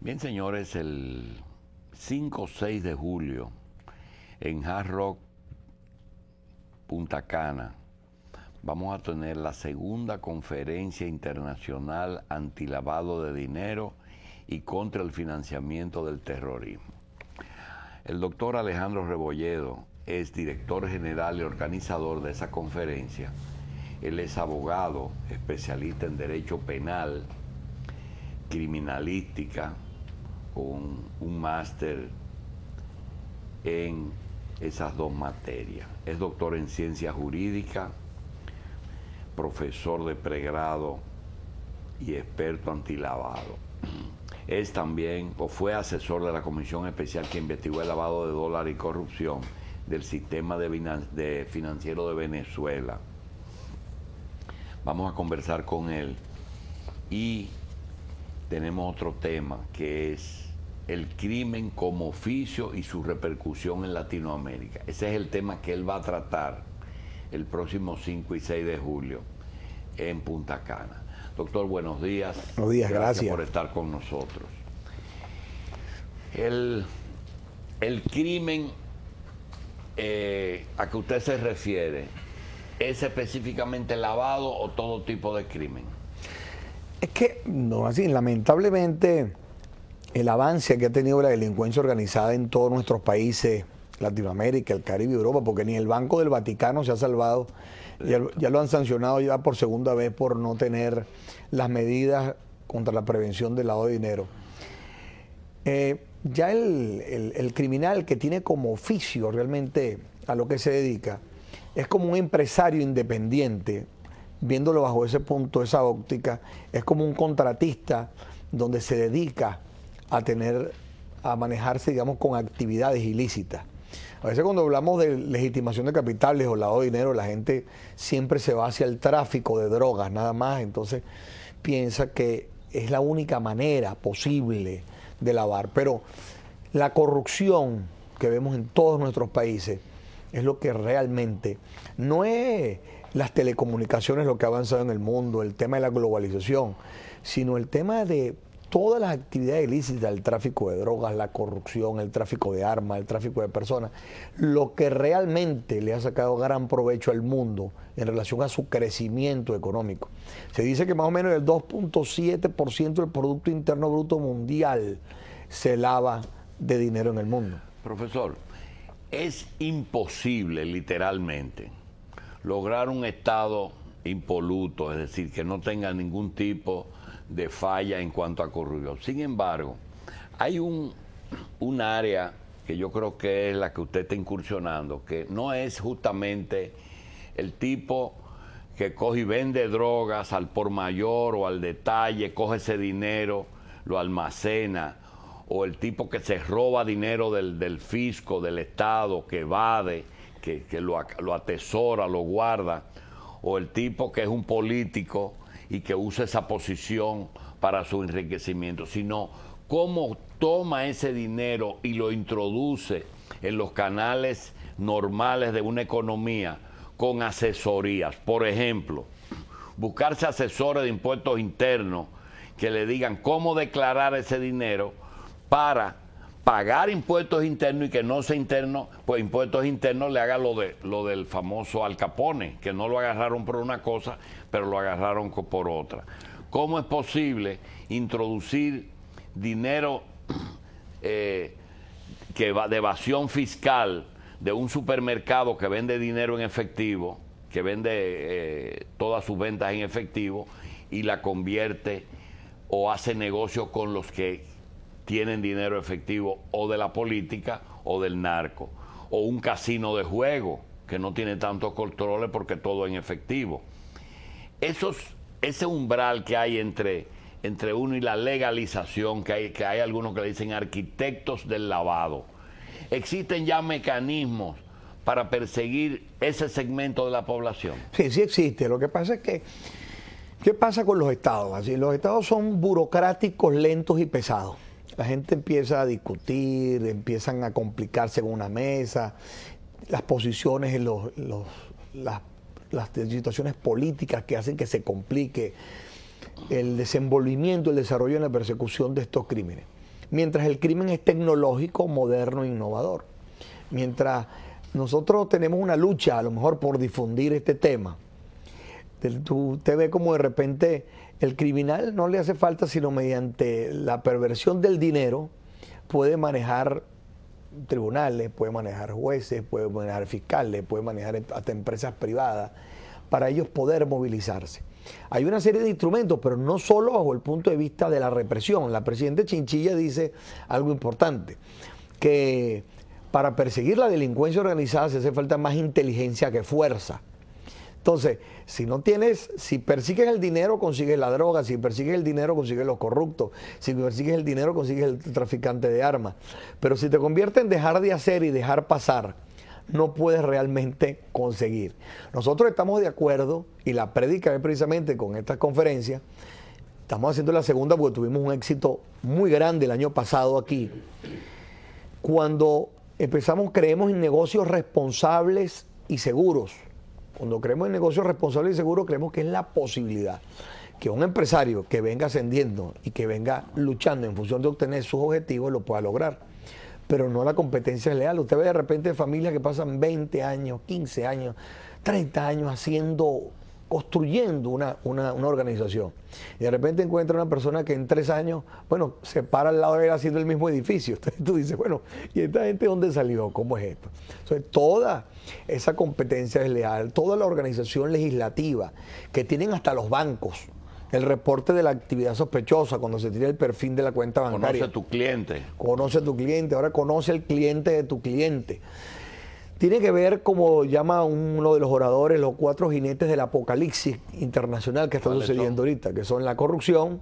Bien, señores, el 5 o 6 de julio en Hard Rock, Punta Cana, vamos a tener la segunda conferencia internacional antilavado de dinero y contra el financiamiento del terrorismo. El doctor Alejandro Rebolledo es director general y organizador de esa conferencia. Él es abogado, especialista en derecho penal, criminalística, con un máster en esas dos materias. Es doctor en ciencia jurídica, profesor de pregrado y experto antilavado. Es también, o fue asesor de la Comisión Especial que investigó el lavado de dólares y corrupción del sistema financiero de Venezuela. Vamos a conversar con él y tenemos otro tema que es el crimen como oficio y su repercusión en Latinoamérica. Ese es el tema que él va a tratar el próximo 5 y 6 de julio en Punta Cana. Doctor, buenos días. Buenos días, gracias por estar con nosotros. El crimen a que usted se refiere, ¿es específicamente lavado o todo tipo de crimen? Es que, no, así, lamentablemente, el avance que ha tenido la delincuencia organizada en todos nuestros países, Latinoamérica, el Caribe y Europa, porque ni el Banco del Vaticano se ha salvado, ya lo han sancionado ya por segunda vez por no tener las medidas contra la prevención del lavado de dinero. Ya el criminal que tiene como oficio realmente a lo que se dedica, es como un empresario independiente, viéndolo bajo ese punto, esa óptica, es como un contratista donde se dedica a manejarse, digamos, con actividades ilícitas. A veces cuando hablamos de legitimación de capitales o lavado de dinero, la gente siempre se va hacia el tráfico de drogas, nada más, entonces piensa que es la única manera posible de lavar. Pero la corrupción que vemos en todos nuestros países es lo que realmente no es las telecomunicaciones lo que ha avanzado en el mundo, el tema de la globalización, sino el tema de todas las actividades ilícitas, el tráfico de drogas, la corrupción, el tráfico de armas, el tráfico de personas, lo que realmente le ha sacado gran provecho al mundo en relación a su crecimiento económico. Se dice que más o menos el 2.7% del Producto Interno Bruto Mundial se lava de dinero en el mundo. Profesor, es imposible literalmente lograr un estado impoluto, es decir, que no tenga ningún tipo de falla en cuanto a corrupción. Sin embargo, hay un área que yo creo que es la que usted está incursionando, que no es justamente el tipo que coge y vende drogas al por mayor o al detalle, coge ese dinero, lo almacena, o el tipo que se roba dinero del fisco, del Estado, que evade, que lo atesora, lo guarda, o el tipo que es un político y que usa esa posición para su enriquecimiento, sino cómo toma ese dinero y lo introduce en los canales normales de una economía con asesorías. Por ejemplo, buscarse asesores de impuestos internos que le digan cómo declarar ese dinero para pagar impuestos internos y que no sea interno, pues impuestos internos le haga lo del famoso Al Capone, que no lo agarraron por una cosa, pero lo agarraron por otra. ¿Cómo es posible introducir dinero que va de evasión fiscal de un supermercado que vende dinero en efectivo, que vende todas sus ventas en efectivo y la convierte o hace negocio con los que tienen dinero efectivo o de la política o del narco, o un casino de juego que no tiene tantos controles porque todo en efectivo? Ese umbral que hay entre uno y la legalización, que hay algunos que le dicen arquitectos del lavado, ¿existen ya mecanismos para perseguir ese segmento de la población? Sí, sí existe. Lo que pasa es que, ¿qué pasa con los estados? Así, los estados son burocráticos, lentos y pesados. La gente empieza a discutir, empiezan a complicarse en una mesa, las posiciones en las situaciones políticas que hacen que se complique el desenvolvimiento, el desarrollo en la persecución de estos crímenes. mientras el crimen es tecnológico, moderno e innovador. Mientras nosotros tenemos una lucha, a lo mejor, por difundir este tema, usted ve como de repente el criminal no le hace falta, sino mediante la perversión del dinero, puede manejar tribunales, puede manejar jueces, puede manejar fiscales, puede manejar hasta empresas privadas, para ellos poder movilizarse. Hay una serie de instrumentos, pero no solo bajo el punto de vista de la represión. La presidenta Chinchilla dice algo importante, que para perseguir la delincuencia organizada se hace falta más inteligencia que fuerza. Entonces, si persigues el dinero, consigues la droga; si persigues el dinero, consigues los corruptos; si persigues el dinero, consigues el traficante de armas. Pero si te conviertes en dejar de hacer y dejar pasar, no puedes realmente conseguir. Nosotros estamos de acuerdo, y la prédica es precisamente con estas conferencias. Estamos haciendo la segunda porque tuvimos un éxito muy grande el año pasado aquí. Cuando creemos en negocios responsables y seguros. Cuando creemos en negocios responsables y seguros, creemos que es la posibilidad que un empresario que venga ascendiendo y que venga luchando en función de obtener sus objetivos lo pueda lograr. Pero no la competencia es leal. Usted ve de repente familias que pasan 20 años, 15 años, 30 años construyendo una organización. Y de repente encuentra una persona que en 3 años, bueno, se para al lado de él haciendo el mismo edificio. Entonces tú dices, bueno, ¿y esta gente dónde salió? ¿Cómo es esto? Entonces toda esa competencia desleal, toda la organización legislativa, que tienen hasta los bancos, el reporte de la actividad sospechosa, cuando se tira el perfil de la cuenta bancaria. Conoce a tu cliente. Conoce a tu cliente, ahora conoce al cliente de tu cliente. Tiene que ver, como llama uno de los oradores, los 4 jinetes del apocalipsis internacional que está sucediendo ahorita, que son la corrupción,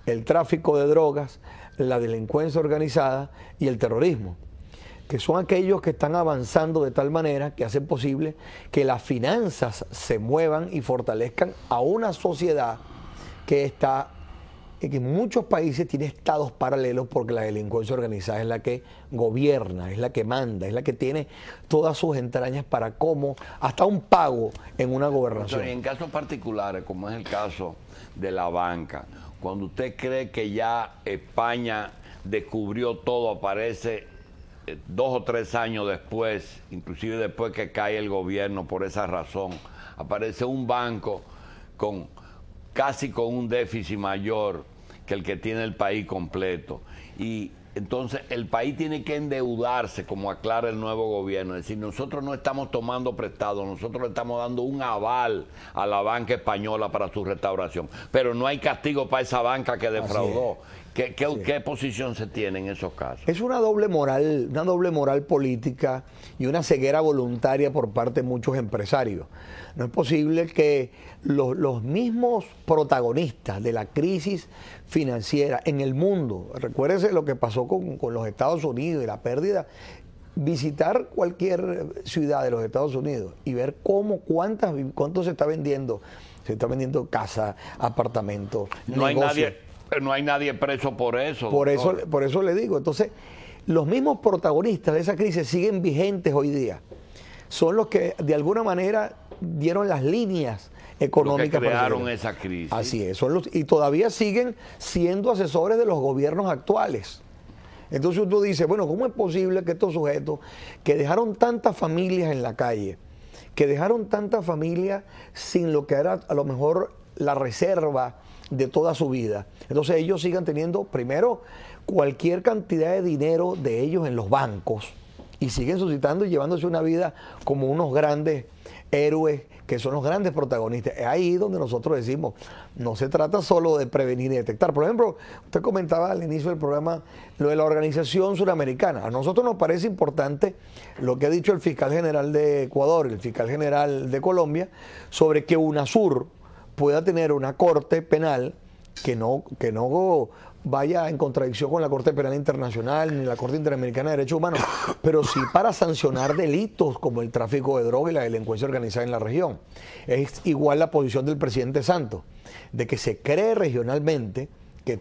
el tráfico de drogas, la delincuencia organizada y el terrorismo, que son aquellos que están avanzando de tal manera que hacen posible que las finanzas se muevan y fortalezcan a una sociedad que en muchos países tiene estados paralelos, porque la delincuencia organizada es la que gobierna, es la que manda, es la que tiene todas sus entrañas para cómo, hasta un pago en una gobernación. En casos particulares, como es el caso de la banca, cuando usted cree que ya España descubrió todo, aparece 2 o 3 años después, inclusive después que cae el gobierno por esa razón, aparece un banco casi con un déficit mayor que el que tiene el país completo. Y entonces el país tiene que endeudarse, como aclara el nuevo gobierno. Es decir, nosotros no estamos tomando prestado, nosotros le estamos dando un aval a la banca española para su restauración. Pero no hay castigo para esa banca que defraudó. ¿Qué posición se tiene en esos casos? Es una doble moral política y una ceguera voluntaria por parte de muchos empresarios. No es posible que los mismos protagonistas de la crisis financiera en el mundo, recuérdese lo que pasó con los Estados Unidos y la pérdida, visitar cualquier ciudad de los Estados Unidos y ver cuánto se está vendiendo. Se está vendiendo casa, apartamentos, negocios. No hay nadie preso por eso. Por eso le digo. Entonces, los mismos protagonistas de esa crisis siguen vigentes hoy día. Son los que de alguna manera dieron las líneas económicas. Los que crearon esa crisis. Así es. Y todavía siguen siendo asesores de los gobiernos actuales. Entonces uno dice, bueno, ¿cómo es posible que estos sujetos que dejaron tantas familias en la calle, que dejaron tantas familias sin lo que era a lo mejor la reserva de toda su vida, entonces ellos sigan teniendo primero cualquier cantidad de dinero de ellos en los bancos y siguen suscitando y llevándose una vida como unos grandes héroes que son los grandes protagonistas? Es ahí donde nosotros decimos, no se trata solo de prevenir y detectar. Por ejemplo, usted comentaba al inicio del programa lo de la Organización Suramericana. A nosotros nos parece importante lo que ha dicho el fiscal general de Ecuador y el fiscal general de Colombia sobre que UNASUR pueda tener una corte penal que no vaya en contradicción con la Corte Penal Internacional ni la Corte Interamericana de Derechos Humanos, pero sí para sancionar delitos como el tráfico de droga y la delincuencia organizada en la región. Es igual la posición del presidente Santos, de que se cree regionalmente que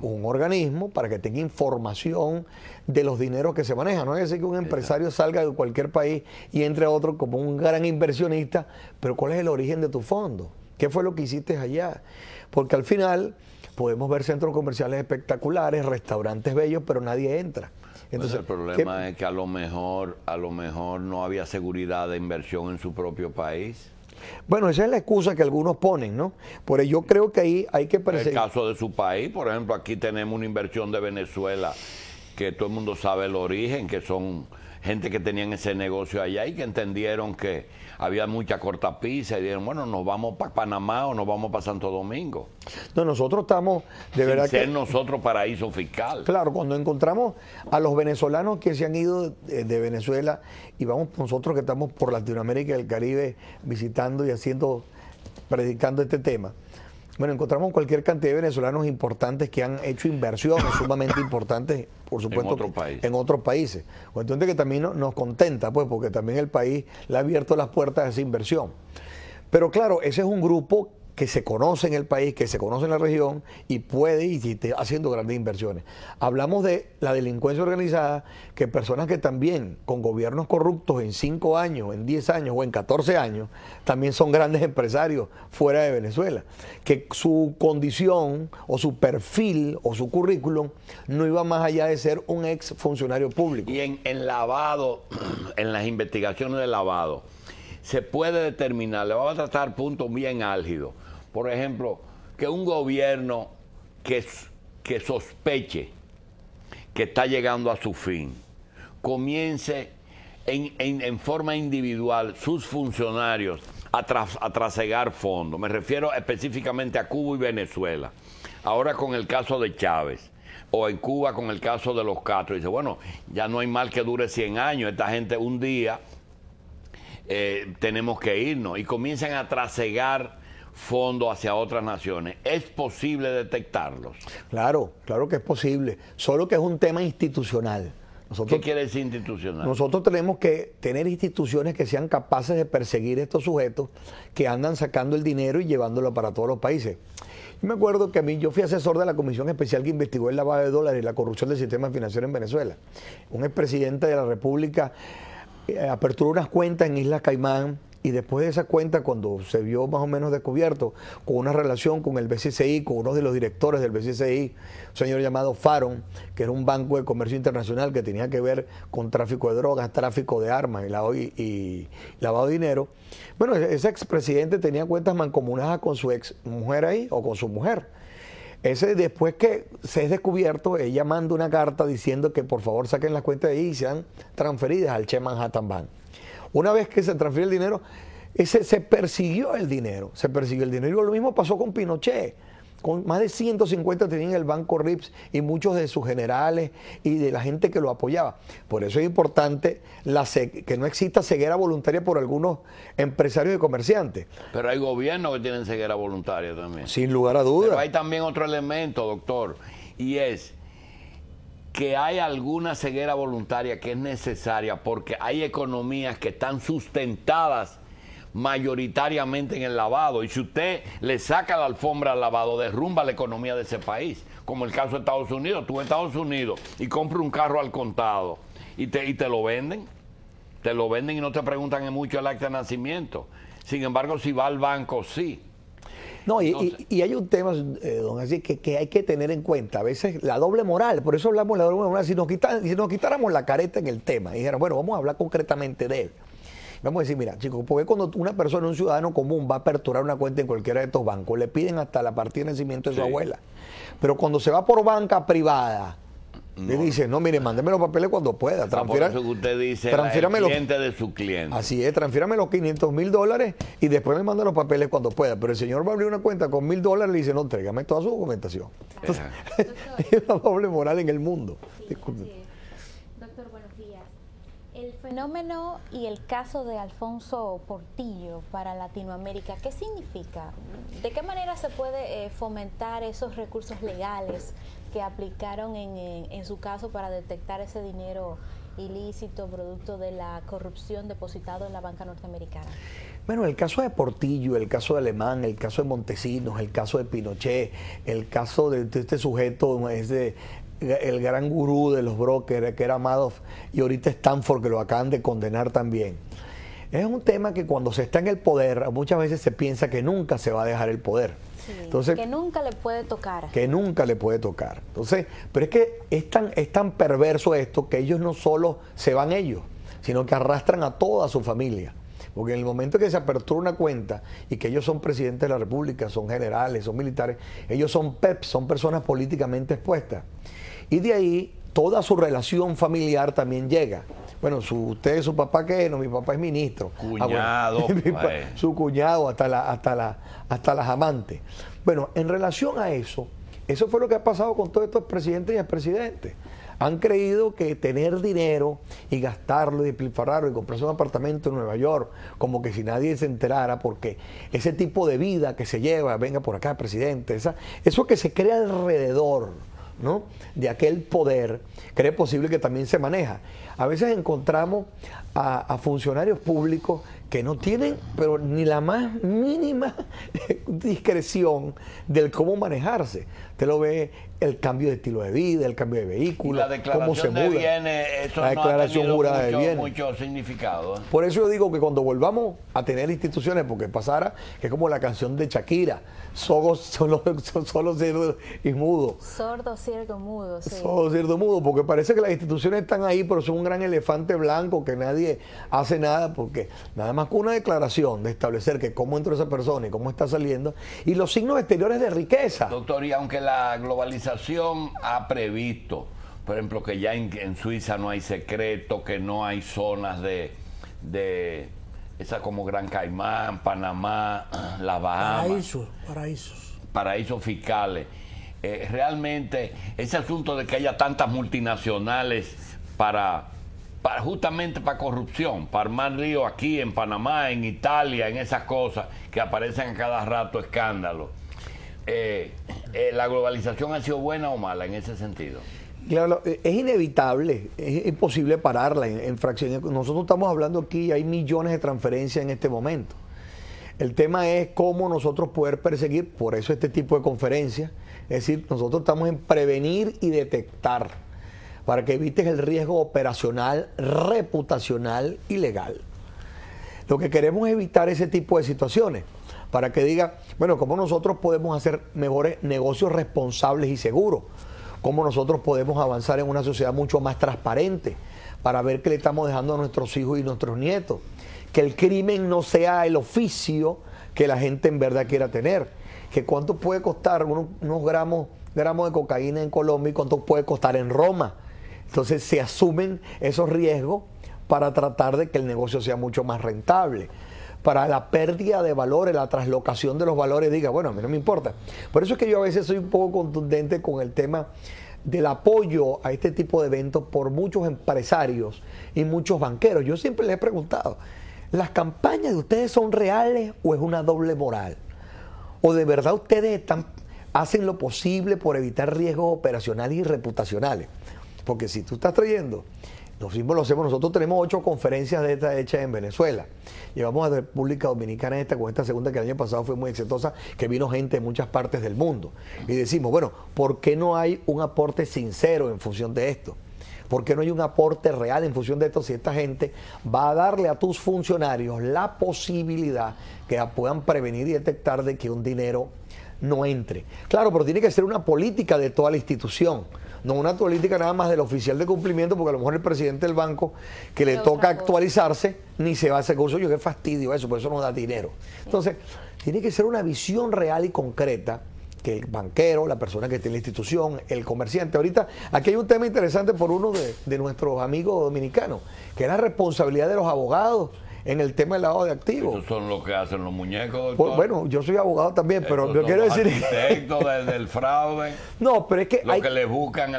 un organismo para que tenga información de los dineros que se manejan. No es decir que un empresario salga de cualquier país y entre a otro como un gran inversionista, pero ¿cuál es el origen de tu fondo? ¿Qué fue lo que hiciste allá? Porque al final podemos ver centros comerciales espectaculares, restaurantes bellos, pero nadie entra. Entonces, el problema es que a lo mejor no había seguridad de inversión en su propio país. Bueno, esa es la excusa que algunos ponen, ¿no? Por ello yo creo que ahí hay que perseguir. En el caso de su país, por ejemplo, aquí tenemos una inversión de Venezuela que todo el mundo sabe el origen, que son gente que tenían ese negocio allá y que entendieron que había mucha cortapisa y dijeron, bueno, nos vamos para Panamá o nos vamos para Santo Domingo. No, nosotros estamos de Sin verdad ser nosotros paraíso fiscal. Claro, cuando encontramos a los venezolanos que se han ido de Venezuela y vamos nosotros que estamos por Latinoamérica y el Caribe visitando y predicando este tema. Bueno, encontramos cualquier cantidad de venezolanos importantes que han hecho inversiones sumamente importantes, por supuesto, en otros países. Cuestión de que también nos contenta, pues, porque también el país le ha abierto las puertas a esa inversión. Pero claro, ese es un grupo que se conoce en el país, que se conoce en la región y puede y está haciendo grandes inversiones. Hablamos de la delincuencia organizada, que personas que también con gobiernos corruptos en 5 años, en 10 años o en 14 años, también son grandes empresarios fuera de Venezuela, que su condición o su perfil o su currículum no iba más allá de ser un ex funcionario público. Y en lavado, en las investigaciones de lavado, se puede determinar, le vamos a tratar puntos bien álgidos. Por ejemplo, que un gobierno que sospeche que está llegando a su fin, comience en forma individual sus funcionarios a trasegar fondos. Me refiero específicamente a Cuba y Venezuela. Ahora con el caso de Chávez, o en Cuba con el caso de los Castro, dice, bueno, ya no hay mal que dure 100 años, esta gente un día tenemos que irnos, y comienzan a trasegar fondos hacia otras naciones. ¿Es posible detectarlos? Claro, claro que es posible, solo que es un tema institucional. ¿Qué quiere decir institucional? Nosotros tenemos que tener instituciones que sean capaces de perseguir estos sujetos que andan sacando el dinero y llevándolo para todos los países. Yo me acuerdo que yo fui asesor de la comisión especial que investigó el lavado de dólares y la corrupción del sistema financiero en Venezuela. Un expresidente de la República aperturó unas cuentas en Islas Caimán, y después de esa cuenta, cuando se vio más o menos descubierto con una relación con el BCCI, con uno de los directores del BCCI, un señor llamado Faron, que era un banco de comercio internacional que tenía que ver con tráfico de drogas, tráfico de armas y lavado de dinero. Bueno, ese expresidente tenía cuentas mancomunadas con su ex mujer ahí, o con su mujer. Después que se es descubierto, ella manda una carta diciendo que por favor saquen las cuentas de ahí y sean transferidas al Che Manhattan Bank. Una vez que se transfiere el dinero, se persiguió el dinero. Y lo mismo pasó con Pinochet. Con más de 150 tenían el banco RIPS y muchos de sus generales y de la gente que lo apoyaba. Por eso es importante que no exista ceguera voluntaria por algunos empresarios y comerciantes. Pero hay gobiernos que tienen ceguera voluntaria también. Sin lugar a dudas. Pero hay también otro elemento, doctor, y es que hay alguna ceguera voluntaria que es necesaria porque hay economías que están sustentadas mayoritariamente en el lavado, y si usted le saca la alfombra al lavado, derrumba la economía de ese país, como el caso de Estados Unidos. Tú en Estados Unidos y compras un carro al contado y te lo venden, y no te preguntan en mucho el acta de nacimiento. Sin embargo, si va al banco, sí. No, y hay un tema, don Así, que hay que tener en cuenta. A veces la doble moral, por eso hablamos de la doble moral. Si nos quitáramos la careta en el tema y dijéramos, bueno, vamos a hablar concretamente de él. Vamos a decir, mira, chicos, porque cuando una persona, un ciudadano común, va a aperturar una cuenta en cualquiera de estos bancos, le piden hasta la partida de nacimiento de su abuela. Pero cuando se va por banca privada, le dice, no, mire, mándeme los papeles cuando pueda. Por eso que usted dice, el cliente de su cliente. Así es, transfírame los $500,000 y después me manda los papeles cuando pueda. Pero el señor va a abrir una cuenta con $1,000 y le dice, no, entrégame toda su documentación. Entonces, hay una doble moral en el mundo. Disculpe. Doctor, buenos días. El fenómeno y el caso de Alfonso Portillo para Latinoamérica, ¿qué significa? ¿De qué manera se puede fomentar esos recursos legales que aplicaron en su caso para detectar ese dinero ilícito producto de la corrupción depositado en la banca norteamericana? Bueno, el caso de Portillo, el caso de Alemán, el caso de Montesinos, el caso de Pinochet, el caso de este sujeto, el gran gurú de los brokers, que era Madoff, y ahorita Stanford, que lo acaban de condenar también. Es un tema que cuando se está en el poder, muchas veces se piensa que nunca se va a dejar el poder. Entonces, que nunca le puede tocar. Que nunca le puede tocar. Entonces, pero es que es tan perverso esto que ellos no solo se van ellos, sino que arrastran a toda su familia. Porque en el momento que se apertura una cuenta y que ellos son presidentes de la República, son generales, son militares, ellos son PEPs, son personas políticamente expuestas. Y de ahí toda su relación familiar también llega. Bueno, usted, su papá, ¿qué es? No, mi papá es ministro. Cuñado. Su cuñado, hasta las amantes. Bueno, en relación a eso fue lo que ha pasado con todos estos presidentes y expresidentes. Han creído que tener dinero y gastarlo y despilfarrarlo y comprarse un apartamento en Nueva York, como que si nadie se enterara, porque ese tipo de vida que se lleva, venga por acá, presidente, eso que se crea alrededor, ¿no?, de aquel poder, cree posible que también se maneja. A veces encontramos a funcionarios públicos que no tienen, pero ni la más mínima discreción del cómo manejarse. Usted lo ve, el cambio de estilo de vida, el cambio de vehículo, cómo se muda. La declaración jurada de bienes. Mucho significado. Por eso yo digo que cuando volvamos a tener instituciones, porque pasara, que es como la canción de Shakira, solo sordo y mudo. Sordo, ciego, mudo, sí. Sordo, ciego, mudo, porque parece que las instituciones están ahí, pero son un gran elefante blanco que nadie hace nada, porque nada más con una declaración de establecer que cómo entró esa persona y cómo está saliendo, y los signos exteriores de riqueza. Doctor, y aunque la globalización ha previsto, por ejemplo, que ya en Suiza no hay secreto, que no hay zonas de esa como Gran Caimán, Panamá, las Bahamas. Paraísos fiscales. Realmente ese asunto de que haya tantas multinacionales justamente para corrupción, para armar lío aquí en Panamá, en Italia, en esas cosas que aparecen a cada rato, escándalos. ¿La globalización ha sido buena o mala en ese sentido? Claro, es inevitable, es imposible pararla en fracciones. Nosotros estamos hablando aquí, hay millones de transferencias en este momento. El tema es cómo nosotros poder perseguir, por eso este tipo de conferencias, es decir, nosotros estamos en prevenir y detectar, para que evites el riesgo operacional, reputacional y legal. Lo que queremos es evitar ese tipo de situaciones, para que diga, bueno, cómo nosotros podemos hacer mejores negocios responsables y seguros, cómo nosotros podemos avanzar en una sociedad mucho más transparente, para ver qué le estamos dejando a nuestros hijos y nuestros nietos, que el crimen no sea el oficio que la gente en verdad quiera tener, que cuánto puede costar unos gramos de cocaína en Colombia y cuánto puede costar en Roma. Entonces se asumen esos riesgos para tratar de que el negocio sea mucho más rentable. Para la pérdida de valores, la traslocación de los valores, diga, bueno, a mí no me importa. Por eso es que yo a veces soy un poco contundente con el tema del apoyo a este tipo de eventos por muchos empresarios y muchos banqueros. Yo siempre les he preguntado, ¿las campañas de ustedes son reales o es una doble moral? ¿O de verdad ustedes hacen lo posible por evitar riesgos operacionales y reputacionales? Porque si tú estás trayendo, lo mismo lo hacemos, nosotros tenemos 8 conferencias de estas hechas en Venezuela. Llevamos a República Dominicana con esta segunda que el año pasado fue muy exitosa, que vino gente de muchas partes del mundo. Y decimos, bueno, ¿por qué no hay un aporte sincero en función de esto? ¿Por qué no hay un aporte real en función de esto si esta gente va a darle a tus funcionarios la posibilidad que puedan prevenir y detectar de que un dinero no entre? Claro, pero tiene que ser una política de toda la institución, no una política nada más del oficial de cumplimiento, porque a lo mejor el presidente del banco que le toca actualizarse ni se va a ese curso. Yo qué fastidio eso, por eso no da dinero. Entonces, tiene que ser una visión real y concreta, que el banquero, la persona que esté en la institución, el comerciante. Ahorita, aquí hay un tema interesante por uno de nuestros amigos dominicanos, que es la responsabilidad de los abogados en el tema del lavado de activos. Esos son los que hacen los muñecos, doctor. Bueno, yo soy abogado también, pero yo quiero decir... arquitectos del fraude. No, pero es que... Lo que le buscan,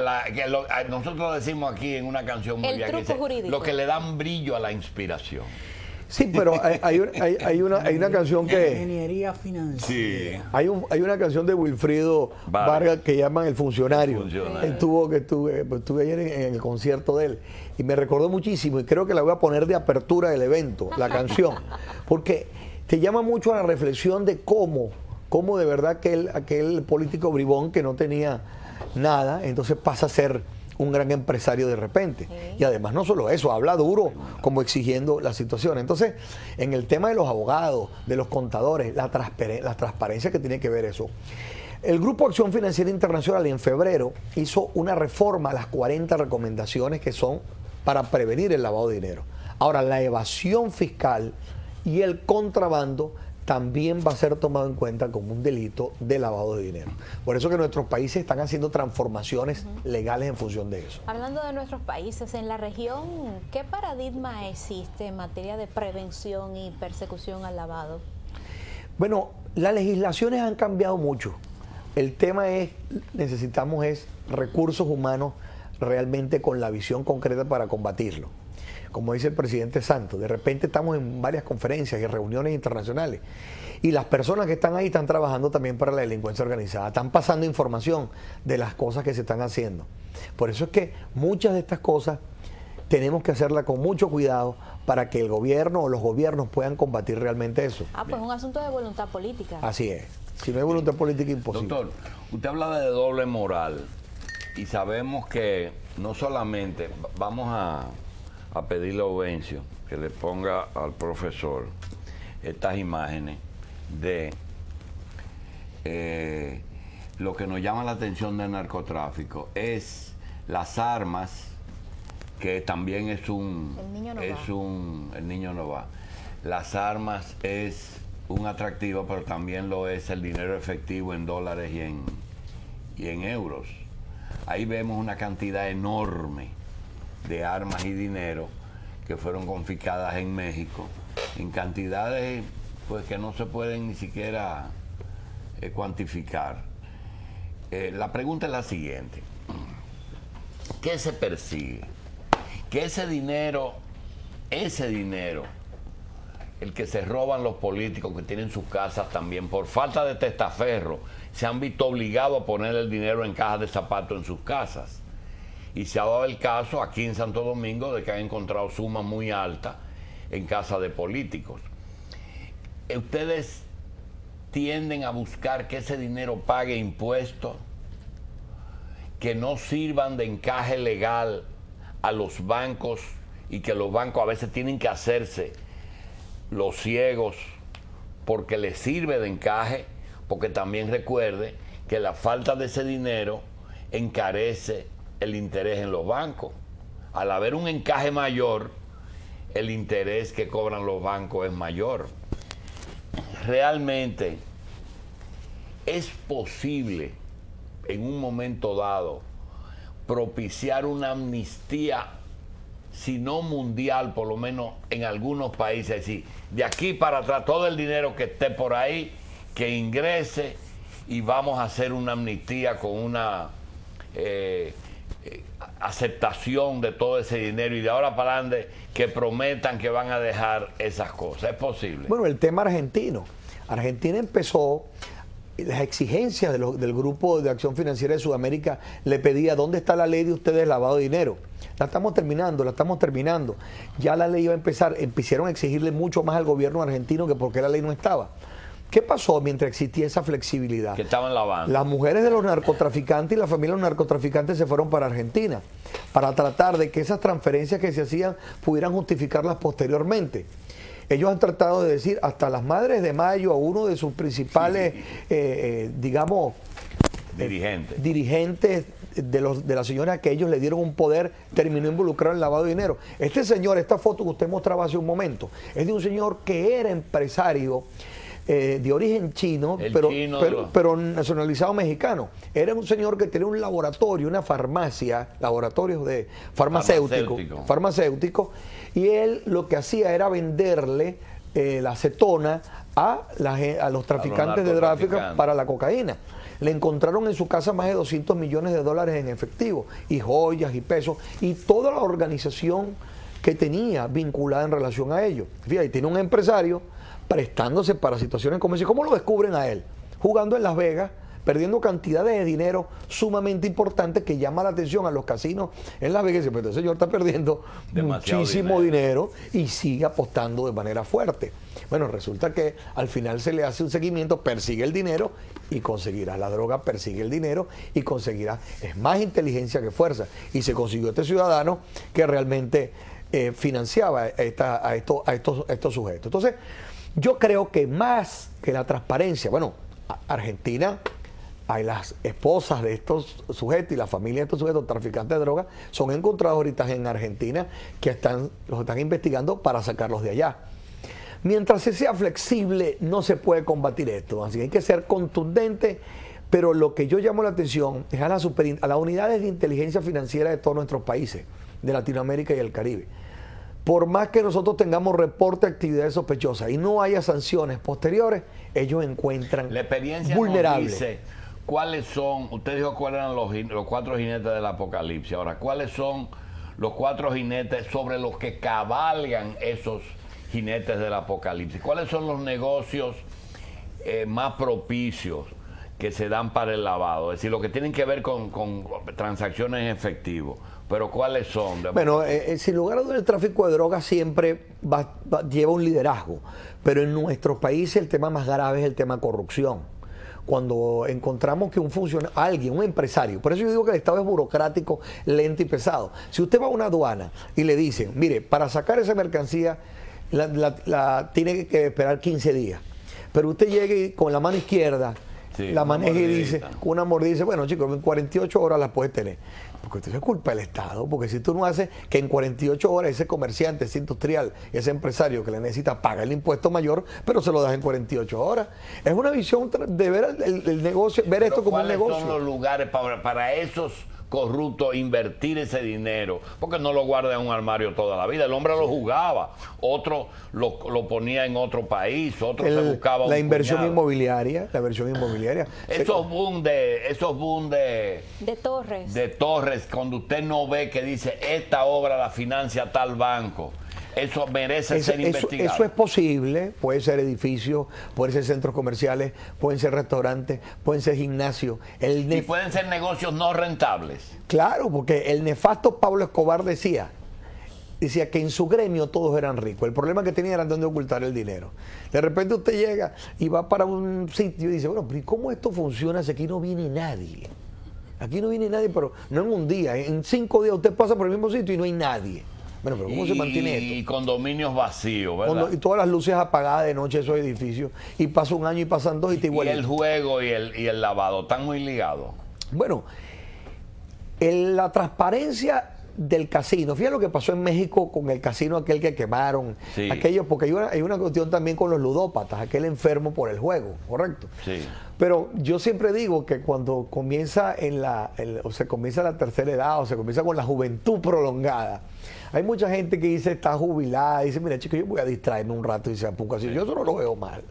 nosotros decimos aquí en una canción muy bien, truco jurídico. Lo que le dan brillo a la inspiración. Sí, pero hay una canción que... Ingeniería financiera. Sí. Hay una canción de Wilfrido Vargas que llaman El Funcionario. Estuve ayer en el concierto de él y me recordó muchísimo, y creo que la voy a poner de apertura del evento, la canción, porque te llama mucho a la reflexión de cómo de verdad aquel político bribón que no tenía nada, entonces pasa a ser un gran empresario de repente. Y además no solo eso, habla duro como exigiendo la situación. Entonces, en el tema de los abogados, de los contadores, la transparencia que tiene que ver eso. El Grupo Acción Financiera Internacional en febrero hizo una reforma a las 40 recomendaciones que son para prevenir el lavado de dinero. Ahora, la evasión fiscal y el contrabando también va a ser tomado en cuenta como un delito de lavado de dinero. Por eso que nuestros países están haciendo transformaciones legales en función de eso. Hablando de nuestros países, en la región, ¿qué paradigma existe en materia de prevención y persecución al lavado? Bueno, las legislaciones han cambiado mucho. El tema es, necesitamos recursos humanos realmente con la visión concreta para combatirlo. Como dice el presidente Santos, de repente estamos en varias conferencias y reuniones internacionales y las personas que están ahí están trabajando también para la delincuencia organizada, están pasando información de las cosas que se están haciendo. Por eso es que muchas de estas cosas tenemos que hacerlas con mucho cuidado para que el gobierno o los gobiernos puedan combatir realmente eso. Pues es un asunto de voluntad política. Así es. Si no hay voluntad política, imposible. Doctor, usted habla de doble moral y sabemos que no solamente vamos a pedirle a Ovencio que le ponga al profesor estas imágenes de lo que nos llama la atención del narcotráfico es las armas, que también es el niño no va. Las armas es un atractivo, pero también lo es el dinero efectivo en dólares y en euros. Ahí vemos una cantidad enorme de armas y dinero que fueron confiscadas en México en cantidades pues que no se pueden ni siquiera cuantificar. La pregunta es la siguiente: ¿qué se persigue? Que ese dinero, el que se roban los políticos que tienen sus casas también, por falta de testaferro, se han visto obligados a poner el dinero en cajas de zapatos en sus casas. Y se ha dado el caso aquí en Santo Domingo de que han encontrado sumas muy altas en casas de políticos. ¿Ustedes tienden a buscar que ese dinero pague impuestos, que no sirvan de encaje legal a los bancos y que los bancos a veces tienen que hacerse los ciegos porque les sirve de encaje? Porque también recuerde que la falta de ese dinero encarece el interés en los bancos. Al haber un encaje mayor, el interés que cobran los bancos es mayor. Realmente es posible en un momento dado propiciar una amnistía, si no mundial, por lo menos en algunos países, es decir, de aquí para atrás todo el dinero que esté por ahí, que ingrese, y vamos a hacer una amnistía con una aceptación de todo ese dinero, y de ahora para adelante que prometan que van a dejar esas cosas? ¿Es posible? Bueno, el tema argentino. Argentina empezó, las exigencias del Grupo de Acción Financiera de Sudamérica le pedía: ¿dónde está la ley de ustedes de lavado de dinero? La estamos terminando. Ya la ley iba a empezar, empezaron a exigirle mucho más al gobierno argentino que porque la ley no estaba. ¿Qué pasó mientras existía esa flexibilidad? Que estaban lavando. Las mujeres de los narcotraficantes y la familia de los narcotraficantes se fueron para Argentina para tratar de que esas transferencias que se hacían pudieran justificarlas posteriormente. Ellos han tratado de decir, hasta las Madres de Mayo, a uno de sus principales, digamos, dirigentes de la señora que ellos le dieron un poder, terminó involucrado en el lavado de dinero. Este señor, esta foto que usted mostraba hace un momento, es de un señor que era empresario de origen chino, pero nacionalizado mexicano. Era un señor que tenía un laboratorio, una farmacia, laboratorios de farmacéutico, y él lo que hacía era venderle la acetona a los traficantes de tráfico para la cocaína. Le encontraron en su casa más de 200 millones de dólares en efectivo, y joyas y pesos, y toda la organización que tenía vinculada en relación a ello. Fíjate, tiene un empresario prestándose para situaciones como esa. ¿Cómo lo descubren a él? Jugando en Las Vegas, perdiendo cantidades de dinero sumamente importantes que llama la atención a los casinos en Las Vegas. Pero el señor está perdiendo demasiado muchísimo dinero y sigue apostando de manera fuerte. Bueno, resulta que al final se le hace un seguimiento, persigue el dinero y conseguirá la droga, persigue el dinero y conseguirá. Es más inteligencia que fuerza. Y se consiguió este ciudadano que realmente financiaba a estos sujetos. Entonces, yo creo que más que la transparencia, bueno, Argentina, hay las esposas de estos sujetos y la familia de estos sujetos traficantes de drogas son encontrados ahorita en Argentina que los están investigando para sacarlos de allá. Mientras se sea flexible, no se puede combatir esto. Así que hay que ser contundente, pero lo que yo llamo la atención es a las unidades de inteligencia financiera de todos nuestros países, de Latinoamérica y el Caribe. Por más que nosotros tengamos reporte de actividades sospechosas y no haya sanciones posteriores, ellos encuentran la experiencia vulnerables. Nos dice cuáles son, usted dijo cuáles eran los 4 jinetes del apocalipsis. Ahora, ¿cuáles son los 4 jinetes sobre los que cabalgan esos jinetes del apocalipsis? ¿Cuáles son los negocios más propicios que se dan para el lavado? Es decir, lo que tienen que ver con transacciones en efectivo. Pero ¿cuáles son? Bueno, sin lugar a dudas, el tráfico de drogas siempre lleva un liderazgo. Pero en nuestros países el tema más grave es el tema corrupción. Cuando encontramos que un empresario, por eso yo digo que el Estado es burocrático, lento y pesado. Si usted va a una aduana y le dicen, mire, para sacar esa mercancía la tiene que esperar 15 días. Pero usted llega y con la mano izquierda la maneja y dice, con una mordida dice, bueno chicos, en 48 horas la puedes tener. Porque usted es culpa del Estado, porque si tú no haces que en 48 horas ese comerciante, ese industrial, ese empresario que le necesita paga el impuesto mayor, pero se lo das en 48 horas. Es una visión de ver el negocio, ver esto como un negocio. ¿Cuáles son los lugares para esos corruptos invertir ese dinero? Porque no lo guarda en un armario toda la vida. El hombre lo jugaba, otro lo ponía en otro país, otro se buscaba la inversión inmobiliaria, esos boom de torres, cuando usted no ve que dice esta obra la financia tal banco. Eso merece ser investigado. Eso es posible, puede ser edificios, pueden ser centros comerciales, pueden ser restaurantes, pueden ser gimnasios. Y pueden ser negocios no rentables. Claro, porque el nefasto Pablo Escobar decía que en su gremio todos eran ricos. El problema que tenía era dónde ocultar el dinero. De repente usted llega y va para un sitio y dice, bueno, pero ¿cómo esto funciona si aquí no viene nadie? Aquí no viene nadie, pero no en un día, en 5 días usted pasa por el mismo sitio y no hay nadie. Bueno, pero ¿cómo se mantiene esto? Y condominios vacíos, ¿verdad? Y todas las luces apagadas de noche, esos edificios. Y pasa un año y pasan 2 y te igual. Y el juego y el lavado están muy ligados. Bueno, la transparencia del casino. Fíjate lo que pasó en México con el casino aquel que quemaron. Sí. Porque hay una cuestión también con los ludópatas, aquel enfermo por el juego, ¿correcto? Sí. Pero yo siempre digo que cuando comienza o se comienza la tercera edad o se comienza con la juventud prolongada, hay mucha gente que dice está jubilada, dice, mira chico, yo voy a distraerme un rato y se apunca así. Yo eso no lo veo mal.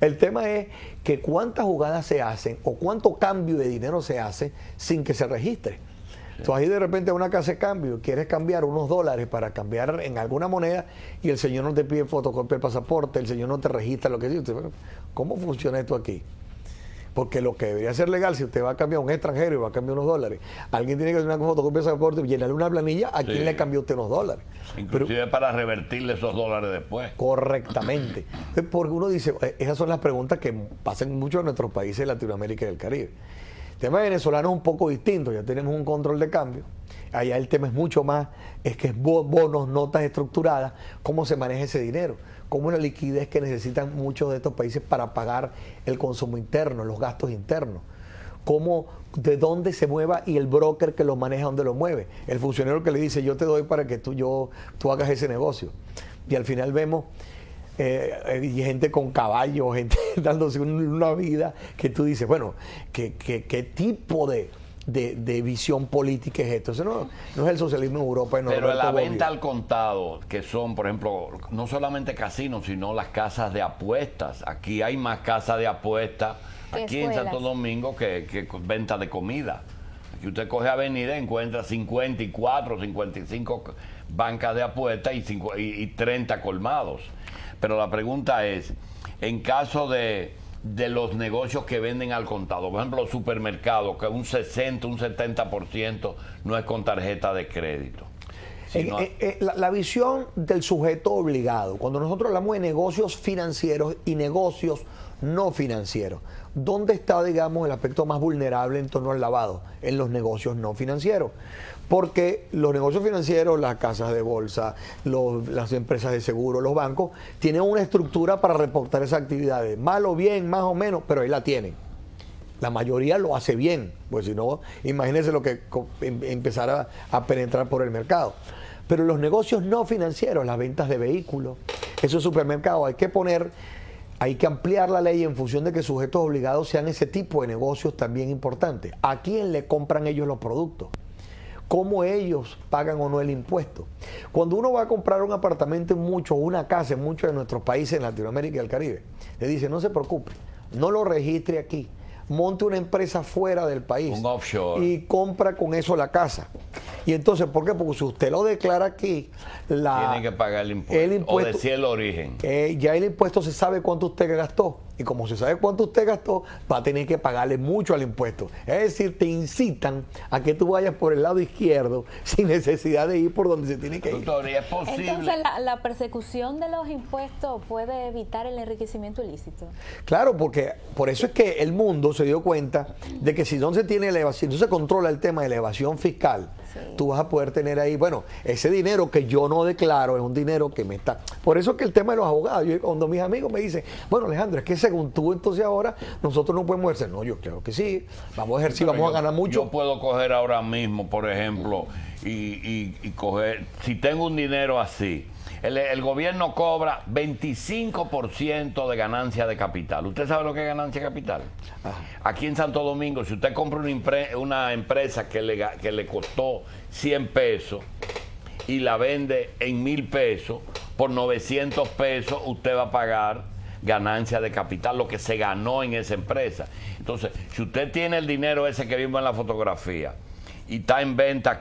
El tema es que cuántas jugadas se hacen o cuánto cambio de dinero se hace sin que se registre. Entonces ahí de repente a una casa de cambio, quieres cambiar unos dólares para cambiar en alguna moneda y el señor no te pide fotocopia del pasaporte, el señor no te registra lo que dice. ¿Cómo funciona esto aquí? Porque lo que debería ser legal, si usted va a cambiar a un extranjero y va a cambiar unos dólares, alguien tiene que hacer una fotocopia de pasaporte y llenarle una planilla a quién le cambió usted unos dólares. Inclusive para revertirle esos dólares después. Correctamente. Porque uno dice, esas son las preguntas que pasan mucho en nuestros países de Latinoamérica y del Caribe. El tema venezolano es un poco distinto, ya tenemos un control de cambio. Allá el tema es mucho más, es que es bonos, notas estructuradas, cómo se maneja ese dinero, cómo es la liquidez que necesitan muchos de estos países para pagar el consumo interno, los gastos internos, cómo, de dónde se mueva y el broker que lo maneja, dónde lo mueve, el funcionario que le dice yo te doy para que tú hagas ese negocio. Y al final vemos gente con caballos, gente dándose una vida que tú dices, bueno, ¿qué tipo de visión política es esto? Eso no es el socialismo en Europa. Pero la venta al contado, que son, por ejemplo, no solamente casinos, sino las casas de apuestas. Aquí hay más casas de apuestas aquí en Santo Domingo que venta de comida. Aquí usted coge avenida y encuentra 54, 55 bancas de apuestas y 30 colmados. Pero la pregunta es, en caso de de los negocios que venden al contado. Por ejemplo, los supermercados, que un 60, un 70% no es con tarjeta de crédito. Sino... La visión del sujeto obligado, cuando nosotros hablamos de negocios financieros y negocios no financieros, ¿dónde está, digamos, el aspecto más vulnerable en torno al lavado? En los negocios no financieros. Porque los negocios financieros, las casas de bolsa, las empresas de seguro, los bancos, tienen una estructura para reportar esas actividades. Mal o bien, más o menos, pero ahí la tienen. La mayoría lo hace bien, pues si no, imagínense lo que empezara a penetrar por el mercado. Pero los negocios no financieros, las ventas de vehículos, esos supermercados, hay que ampliar la ley en función de que sujetos obligados sean ese tipo de negocios también importantes. ¿A quién le compran ellos los productos? ¿Cómo ellos pagan o no el impuesto? Cuando uno va a comprar un apartamento o una casa en muchos de nuestros países en Latinoamérica y el Caribe, le dice, no se preocupe, no lo registre aquí, monte una empresa fuera del país, un offshore, y compra con eso la casa. Y entonces, ¿por qué? Porque si usted lo declara aquí, tiene que pagar el impuesto, o decir el origen. Ya el impuesto se sabe cuánto usted gastó. Y como se sabe cuánto usted gastó, va a tener que pagarle mucho al impuesto. Es decir, te incitan a que tú vayas por el lado izquierdo sin necesidad de ir por donde se tiene que ir. Doctor, ¿es posible? Entonces, la persecución de los impuestos puede evitar el enriquecimiento ilícito. Claro, porque por eso es que el mundo se dio cuenta de que si no se tiene elevación, no se controla el tema de la evasión fiscal, sí, tú vas a poder tener ahí, bueno, ese dinero que yo no declaro es un dinero que me está... Por eso es que el tema de los abogados, cuando mis amigos me dicen, bueno, Alejandro, es que según tú, entonces ahora nosotros no podemos ejercer. No, yo creo que sí, vamos a ejercer, vamos a ganar mucho. Yo puedo coger ahora mismo, por ejemplo, y coger, si tengo un dinero así, el gobierno cobra 25% de ganancia de capital. ¿Usted sabe lo que es ganancia de capital? Aquí en Santo Domingo, si usted compra una empresa que le costó 100 pesos y la vende en 1,000 pesos, por 900 pesos usted va a pagar ganancia de capital, lo que se ganó en esa empresa. Entonces, si usted tiene el dinero ese que vimos en la fotografía y está en venta